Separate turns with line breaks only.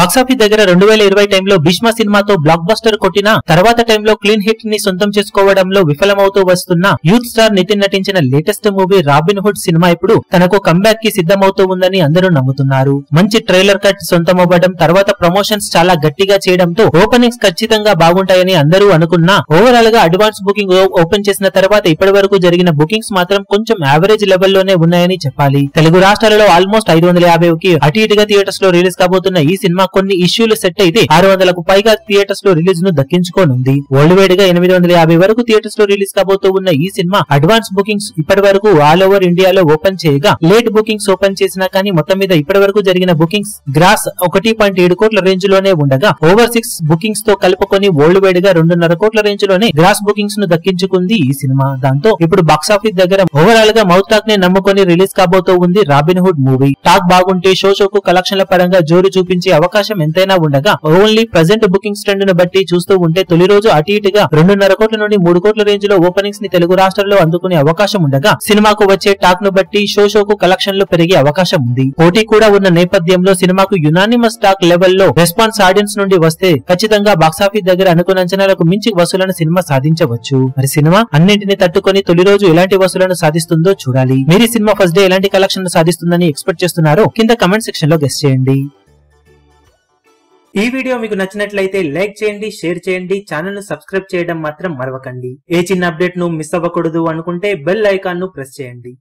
Box office దగ్గర 2020 టైంలో భీష్మ సినిమాతో బ్లాక్ బస్టర్ కొట్టిన తర్వాత టైంలో క్లీన్ హిట్ ని సొంతం చేసుకోవడంలో విఫలమవుతూ వస్తున్న యూత్ స్టార్ నితిన్ నటించిన latest movie robin hood cinema ఇప్పుడు తనకు కంబ్యాక్ కి సిద్ధమవుతూ ఉందని అందరూ నమ్ముతున్నారు. మంచి ట్రైలర్ కట్ సొంతమవ్వడం, తర్వాత ప్రమోషన్స్ చాలా గట్టిగా చేయడంతో ఓపెనింగ్స్ ఖచ్చితంగా బాగుంటాయని అందరూ అనుకున్నా ఓవరాల్ గా అడ్వాన్స్ బుకింగ్ ఓపెన్ చేసిన తర్వాత ఇప్పటి వరకు జరిగిన బుకింగ్స్ మాత్రం కొంచెం యావరేజ్ లెవెల్లోనే ఉన్నాయని చెప్పాలి. తెలుగు రాష్ట్రాలలో ఆల్మోస్ట్ 550కి అటు ఇటుగా థియేటర్స్ లో రిలీజ్ కాబోతున్న ఈ సినిమా కొన్ని ఇష్యూలు సెట్ అయితే 600కు పైగా థియేటర్స్ లో రిలీజ్ ను దక్కించుకోనుంది. వరల్డ్ వైడ్ గా 850 వరకు థియేటర్స్ లో రిలీజ్ కాబోతూ ఉన్న ఈ సినిమా అడ్వాన్స్ బుకింగ్స్ ఇప్పటి వరకు ఆల్ ఓవర్ ఇండియాలో ఓపెన్ చేయగా లేట్ బుకింగ్స్ ఓపెన్ చేసినా కానీ మొత్తం మీద ఇప్పటి వరకు జరిగిన బుకింగ్స్ గ్రాస్ 1.7 కోట్ల రేంజ్ లోనే ఉండగా ఓవర్ 6 బుకింగ్స్ తో కలుపుకొని వరల్డ్ వైడ్ గా 2.5 కోట్ల రేంజ్ లోనే గ్రాస్ బుకింగ్స్ ను దక్కించుకుంది ఈ సినిమా. దాంతో ఇప్పుడు బాక్సాఫీస్ దగ్గర ఓవరాల్ గా మౌత్ టాక్ ని నమ్ముకొని రిలీజ్ కాబోతూ ఉంది రాబిన్ హుడ్ మూవీ. టాక్ బాగుంటే షోకు కలెక్షన్ల పరంగా జోరు చూపించే అవకాశం ఎంతైనా ఉండగా ఓన్లీ ప్రెజెంట్ బుకింగ్స్ ట్రెండ్ ను బట్టి చూస్తూ ఉంటే తొలి రోజు అటు ఇటుగా 2.5 కోట్ల నుండి 3 కోట్ల రేంజ్ లో ఓపెనింగ్స్ ని తెలుగు రాష్ట్రాల్లో అందుకునే అవకాశం ఉండగా సినిమాకు వచ్చే టాక్ ను బట్టి షోకు కలెక్షన్లు పెరిగే అవకాశం ఉంది. పోటీ కూడా ఉన్న నేపథ్యంలో సినిమాకు యునానిమస్ టాక్ లెవెల్లో రెస్పాన్స్ ఆడియన్స్ నుండి వస్తే ఖచ్చితంగా బాక్సాఫీస్ దగ్గర అనుకున్న అంచనాలకు మించి వసూలను సినిమా సాధించవచ్చు. మరి సినిమా అన్నింటిని తట్టుకొని తొలి రోజు ఎలాంటి వసూలను సాధిస్తుందో చూడాలి. మీరు ఈ సినిమా ఫస్ట్ డే ఎలాంటి కలెక్షన్ సాధిస్తుందని ఎక్స్పెక్ట్ చేస్తున్నారో కింద కమెంట్ సెక్షన్ లో గెస్ చేయండి. ఈ వీడియో మీకు నచ్చినట్లయితే లైక్ చేయండి, షేర్ చేయండి, ఛానల్ ను సబ్స్క్రైబ్ చేయడం మాత్రం మరవకండి. ఏ చిన్న అప్డేట్ ను మిస్ అవ్వకూడదు అనుకుంటే బెల్ ఐకాన్ ను ప్రెస్ చేయండి.